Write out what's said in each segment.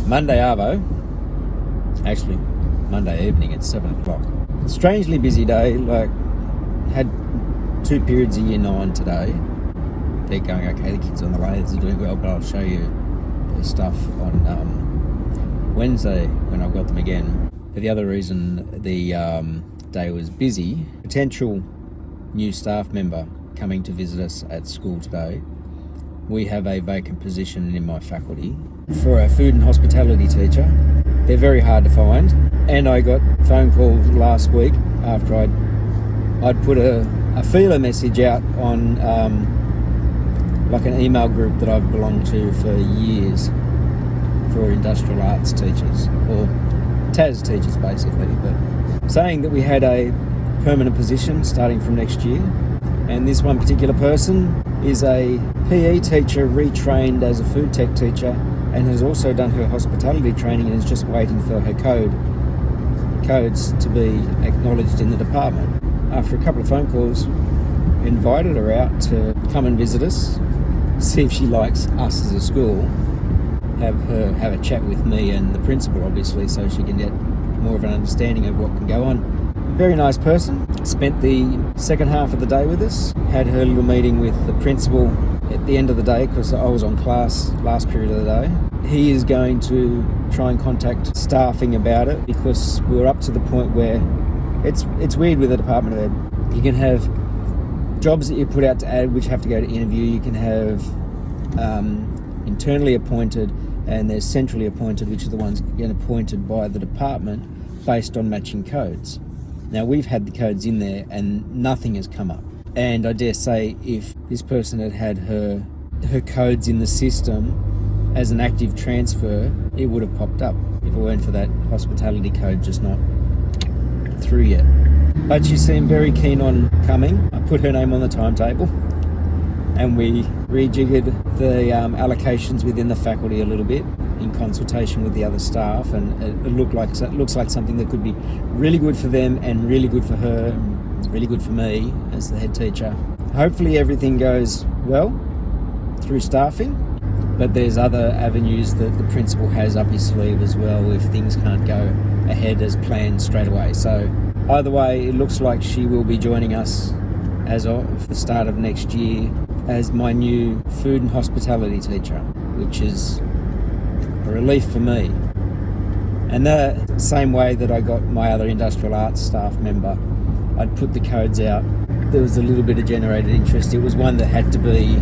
Monday Arvo, actually Monday evening at 7 o'clock. Strangely busy day, like had 2 periods of year 9 today. They're going okay, the kids on the way, they're doing well, but I'll show you their stuff on Wednesday when I've got them again. But the other reason the day was busy, potential new staff member coming to visit us at school today. We have a vacant position in my faculty for a food and hospitality teacher. They're very hard to find, and I got phone calls last week after I'd put a feeler message out on like an email group that I've belonged to for years for industrial arts teachers, or TAS teachers basically, but saying that we had a permanent position starting from next year. And this one particular person is a PE teacher retrained as a food tech teacher and has also done her hospitality training and is just waiting for her codes to be acknowledged in the department. After a couple of phone calls, invited her out to come and visit us, see if she likes us as a school, have a chat with me and the principal obviously, so she can get more of an understanding of what can go on. Very nice person. Spent the second half of the day with us. Had her little meeting with the principal at the end of the day because I was on class last period of the day. He is going to try and contact staffing about it because we're up to the point where it's weird with the Department of Ed. You can have jobs that you put out to ad which have to go to interview. You can have internally appointed, and there's centrally appointed, which are the ones getting appointed by the department based on matching codes. Now, we've had the codes in there and nothing has come up. And I dare say if this person had her codes in the system as an active transfer, it would have popped up if it weren't for that hospitality code just not through yet. But she seemed very keen on coming. I put her name on the timetable and we rejiggered the allocations within the faculty a little bit in consultation with the other staff, and it looks like something that could be really good for them and really good for her, really good for me as the head teacher. Hopefully everything goes well through staffing, but there's other avenues that the principal has up his sleeve as well if things can't go ahead as planned straight away. So either way, it looks like she will be joining us as of the start of next year as my new food and hospitality teacher, which is a relief for me. And the same way that I got my other industrial arts staff member, I'd put the codes out. There was a little bit of generated interest. It was one that had to be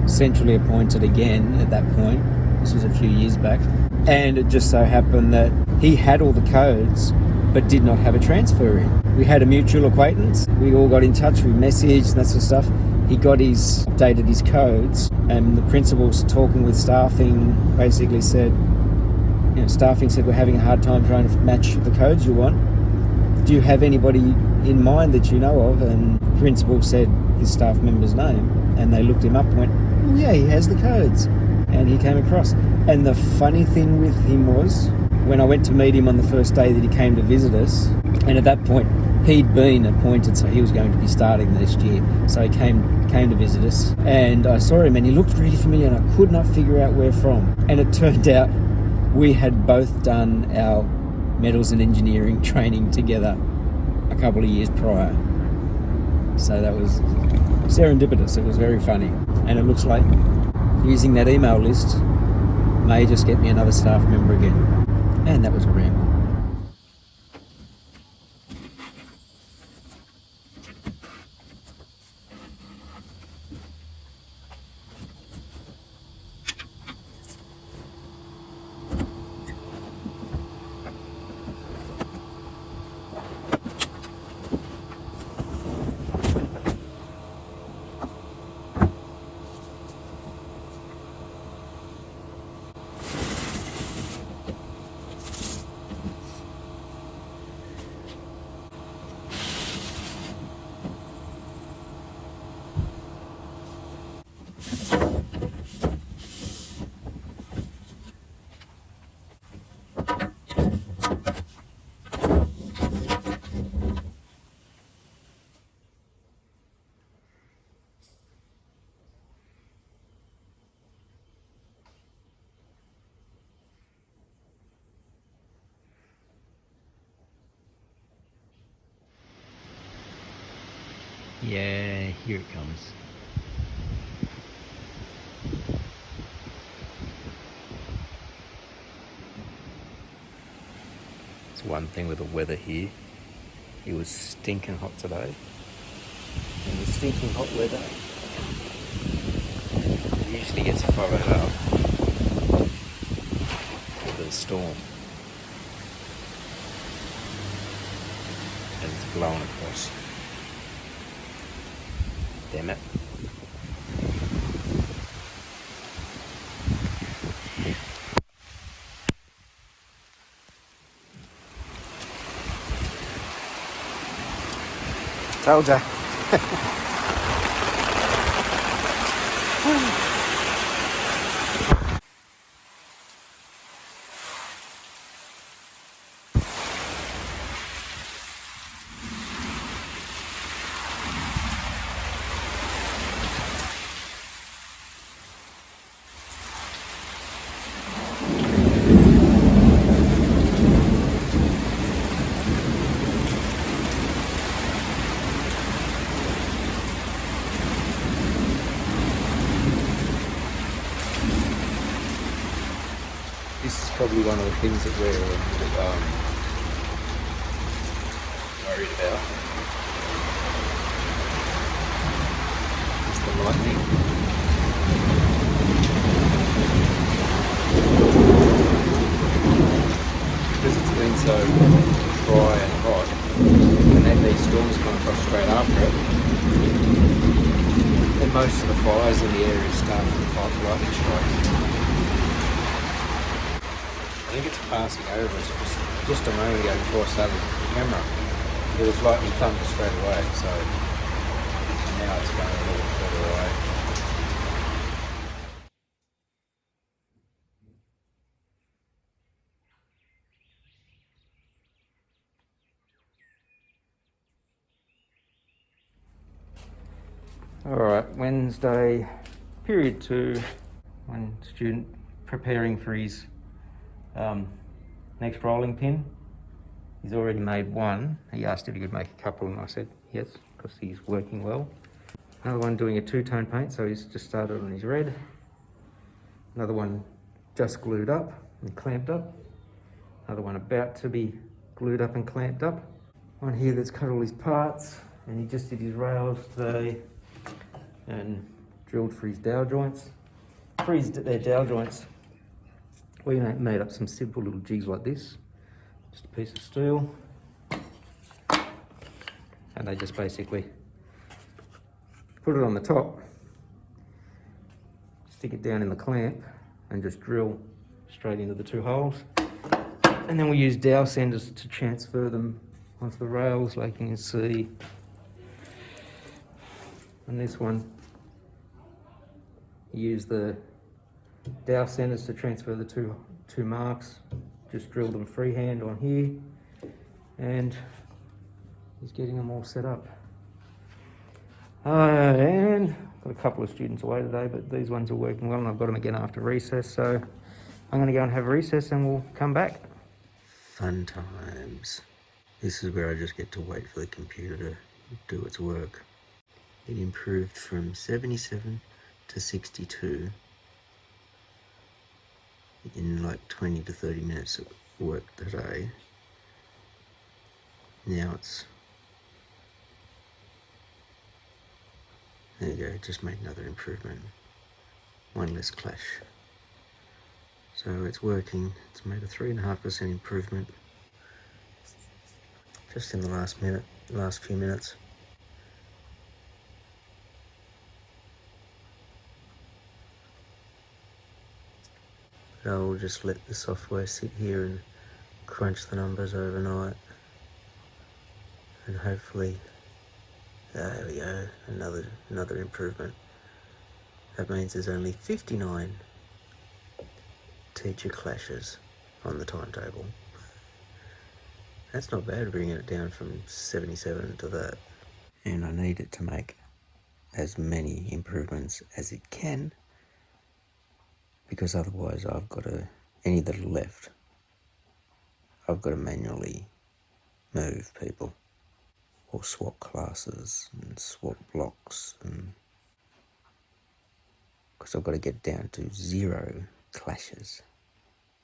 centrally appointed again at that point. This was a few years back. And it just so happened that he had all the codes but did not have a transfer in. We had a mutual acquaintance. We all got in touch, we messaged and that sort of stuff. He updated his codes, and the principal's talking with staffing basically said, staffing said, we're having a hard time trying to match the codes you want. Do you have anybody in mind that you know of? And the principal said his staff member's name, and they looked him up and went, oh yeah, he has the codes. And he came across. And the funny thing with him was, when I went to meet him on the first day that he came to visit us, and at that point he'd been appointed, so he was going to be starting next year. So he came to visit us, and I saw him and he looked really familiar and I could not figure out where from. And it turned out we had both done our metals and engineering training together a couple of years prior. So that was serendipitous. It was very funny. And it looks like using that email list may just get me another staff member again. And that was a ramble. Yeah, here it comes. It's one thing with the weather here. It was stinking hot today. And the stinking hot weather usually gets followed up with a storm. And it's blowing across. Damn it. Told ya. This is probably one of the things that we're a little worried about. It's the lightning. Because it's been so dry and hot, and then these storms come across straight after it, and most of the fires in the area start from 5 lightning strikes. I think it's passing over us just a moment ago before I started the camera. There was lightning thunder straight away, so now it's going a little further away. Alright, Wednesday, period 2, one student preparing for his next rolling pin. He's already made one. He asked if he could make a couple and I said yes, because he's working well. Another one doing a 2-tone paint, so he's just started on his red. Another one just glued up and clamped up. Another one about to be glued up and clamped up. One here that's cut all his parts, and he just did his rails today and drilled for his dowel joints. For his dowel joints, we made up some simple little jigs like this. Just a piece of steel, and they just basically put it on the top, stick it down in the clamp, and just drill straight into the 2 holes. And then we use dowel senders to transfer them onto the rails, like you can see. And this one, you use the dowel senders to transfer the two marks. Just drill them freehand on here, and he's getting them all set up. And got a couple of students away today, but these ones are working well, and I've got them again after recess, so I'm going to go and have recess and we'll come back. Fun times. This is where I just get to wait for the computer to do its work. It improved from 77 to 62 in like 20 to 30 minutes of work today. Now it's, there you go, it just made another improvement. One less clash. So it's working. It's made a 3.5% improvement just in the last few minutes. I'll just let the software sit here and crunch the numbers overnight, and hopefully, there we go, another improvement. That means there's only 59 teacher clashes on the timetable. That's not bad, bringing it down from 77 to that. And I need it to make as many improvements as it can, because otherwise I've got to, any that are left, I've got to manually move people or swap classes and swap blocks, and because I've got to get down to 0 clashes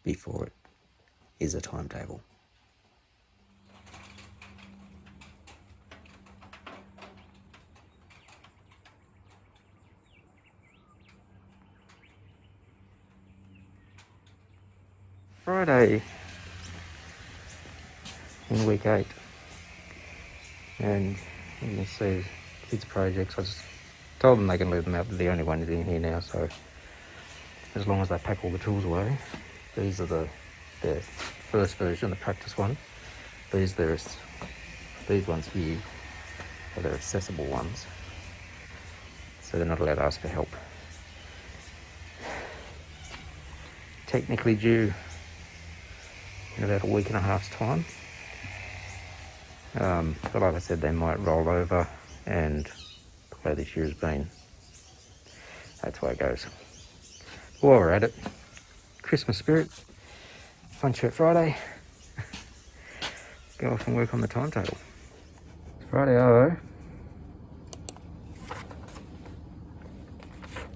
before it is a timetable. Friday in week 8, and you can see kids' projects. I just told them they can leave them out, but the only one is in here now, so as long as they pack all the tools away. These are the first version, the practice one. These ones here are their accessible ones, so they're not allowed to ask for help. Technically due in about a week and a half's time. But like I said, they might roll over, and the way this year has been, that's why it goes. While we're at it, Christmas spirit, Fun Shirt Friday, go off and work on the timetable. Friday-o.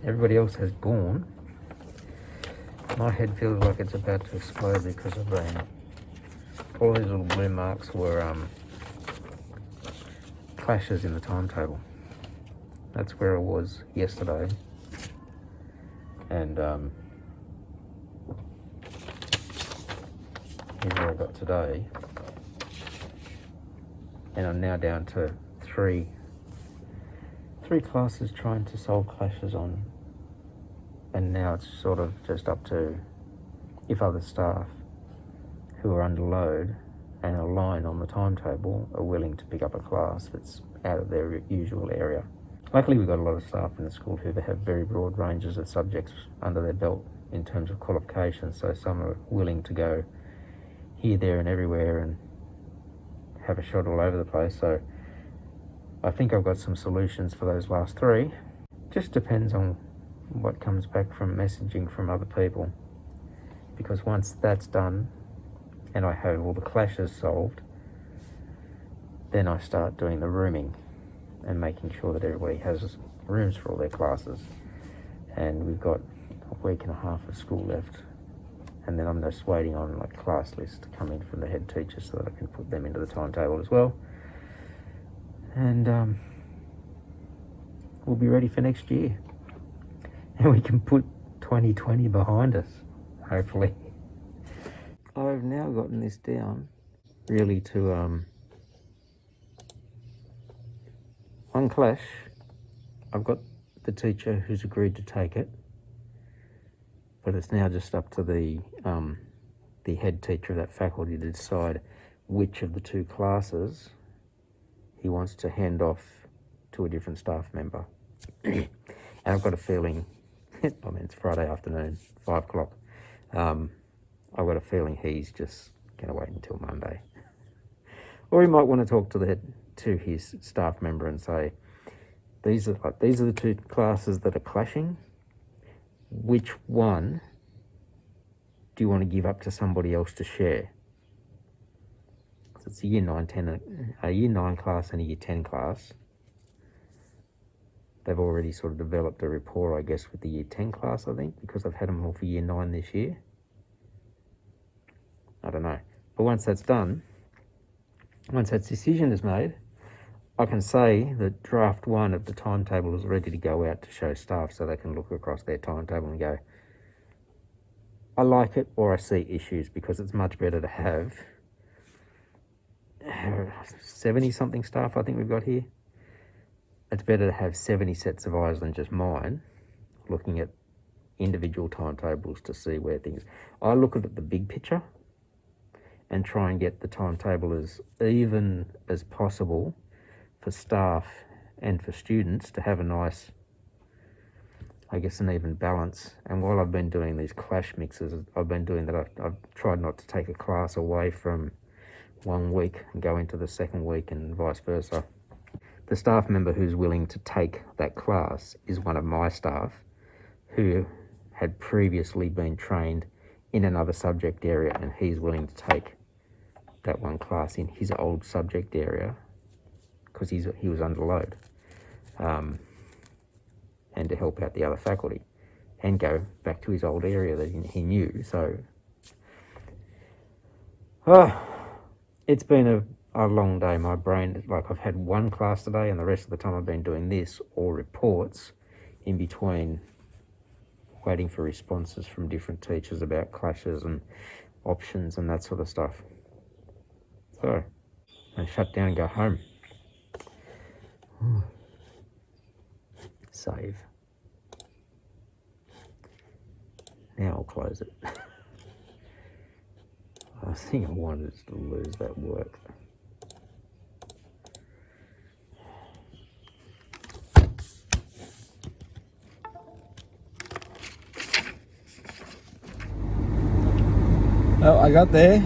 Everybody else has gone. My head feels like it's about to explode because of all these little blue marks were clashes in the timetable. That's where I was yesterday, and here's where I got today, and I'm now down to three classes trying to solve clashes on, and now it's sort of just up to if other staff who are under load and align on the timetable are willing to pick up a class that's out of their usual area. Luckily, we've got a lot of staff in the school who have very broad ranges of subjects under their belt in terms of qualifications, so some are willing to go here, there and everywhere and have a shot all over the place. So I think I've got some solutions for those last 3. Just depends on what comes back from messaging from other people, because once that's done and I have all the clashes solved, then I start doing the rooming and making sure that everybody has rooms for all their classes. And we've got a week and a half of school left, and then I'm just waiting on like class lists to come in from the head teacher so that I can put them into the timetable as well. And we'll be ready for next year, and we can put 2020 behind us, hopefully. I've now gotten this down really to one clash. I've got the teacher who's agreed to take it, but it's now just up to the head teacher of that faculty to decide which of the 2 classes he wants to hand off to a different staff member. And I've got a feeling, I mean, it's Friday afternoon, 5 o'clock. I've got a feeling he's just going to wait until Monday. Or he might want to talk to his staff member and say, these are the 2 classes that are clashing. Which one do you want to give up to somebody else to share? So it's a year 9 class and a year 10 class. They've already sort of developed a rapport, I guess, with the year 10 class, I think, because I've had them all for year 9 this year. I don't know. But once that's done, once that decision is made, I can say that draft 1 of the timetable is ready to go out to show staff so they can look across their timetable and go, I like it or I see issues, because it's much better to have 70-something staff I think we've got here. It's better to have 70 sets of eyes than just mine looking at individual timetables to see where things... I look at the big picture and try and get the timetable as even as possible for staff and for students to have a nice, I guess, an even balance. And while I've been doing these clash mixes, I've been doing that. I've tried not to take a class away from 1 week and go into the second week and vice versa. The staff member who's willing to take that class is one of my staff who had previously been trained in another subject area, and he's willing to take that one class in his old subject area because he was under load, and to help out the other faculty and go back to his old area that he knew. So it's been a long day. My brain, like, I've had one class today and the rest of the time I've been doing this or reports in between, waiting for responses from different teachers about clashes and options and that sort of stuff. So I shut down and go home. Save. Now I'll close it. I think I wanted to lose that work. Well, I got there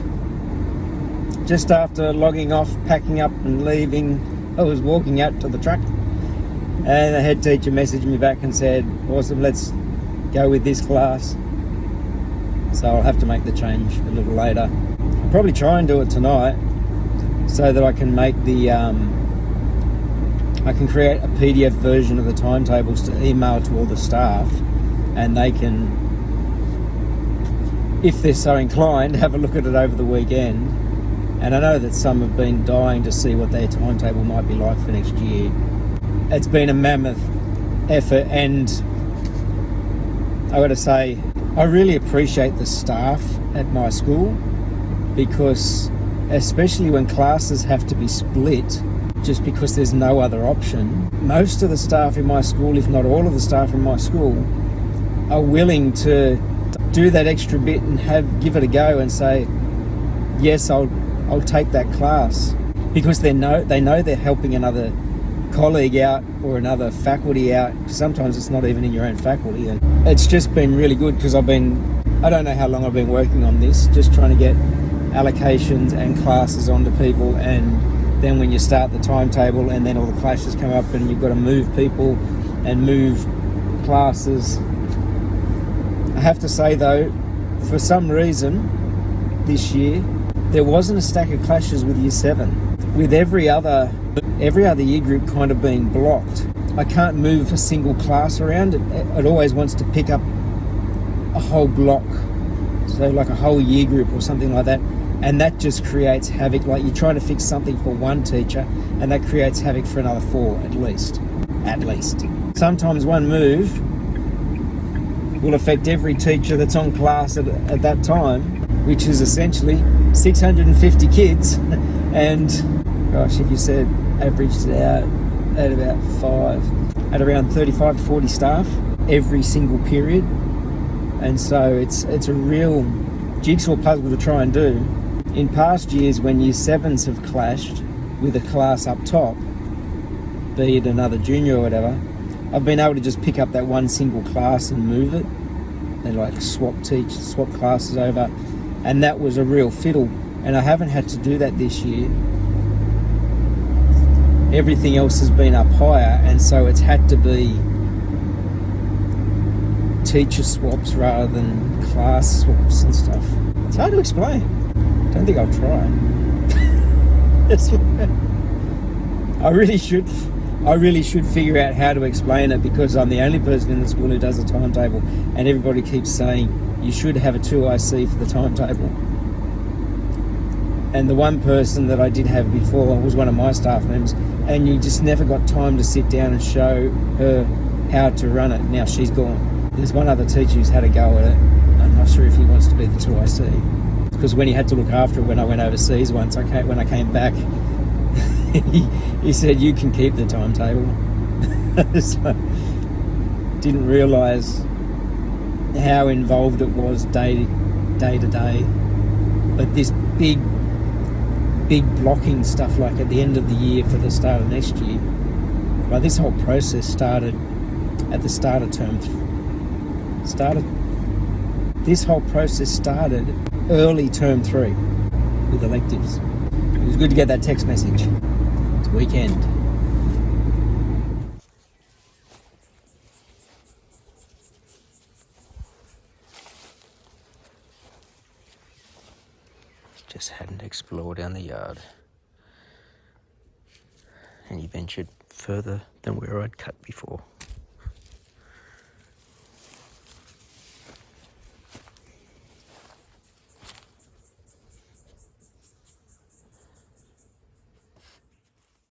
just after logging off, packing up and leaving. I was walking out to the truck and the head teacher messaged me back and said, awesome, let's go with this class. So I'll have to make the change a little later. I'll probably try and do it tonight so that I can make the I can create a PDF version of the timetables to email to all the staff, and they can, if they're so inclined, have a look at it over the weekend. And I know that some have been dying to see what their timetable might be like for next year. It's been a mammoth effort, and I got to say, I really appreciate the staff at my school, because especially when classes have to be split just because there's no other option, most of the staff in my school, if not all of the staff in my school, are willing to do that extra bit and give it a go and say, yes, I'll take that class, because they know they're helping another colleague out or another faculty out. Sometimes it's not even in your own faculty, and it's just been really good, because I don't know how long I've been working on this, just trying to get allocations and classes onto people, and then when you start the timetable and then all the clashes come up and you've got to move people and move classes. I have to say though, for some reason this year there wasn't a stack of clashes with year 7, with every other year group kind of being blocked. I can't move a single class around. It always wants to pick up a whole block, so like a whole year group or something like that, and that just creates havoc. Like, you're trying to fix something for one teacher and that creates havoc for another 4 at least. Sometimes one move will affect every teacher that's on class at that time, which is essentially 650 kids. And gosh, if you said averaged out at about at around 35 to 40 staff every single period. And so it's a real jigsaw puzzle to try and do. In past years, when year 7s have clashed with a class up top, be it another junior or whatever, I've been able to just pick up that one single class and move it and like swap classes over, and that was a real fiddle. And I haven't had to do that this year. Everything else has been up higher, and so it's had to be teacher swaps rather than class swaps and stuff. It's hard to explain. I don't think I'll try. I really should figure out how to explain it, because I'm the only person in the school who does a timetable, and everybody keeps saying you should have a 2IC for the timetable. And the one person that I did have before was one of my staff members, and you just never got time to sit down and show her how to run it. Now she's gone. There's one other teacher who's had a go at it. I'm not sure if he wants to be the 2IC. Because when he had to look after it when I went overseas once, when I came back, he said, you can keep the timetable. So, didn't realise how involved it was day to day. But this big blocking stuff, like at the end of the year for the start of next year, well, this whole process started at the start of term. This whole process started early term 3 with electives. It was good to get that text message. It's weekend. Just had an explore down the yard. and he ventured further than where I'd cut before.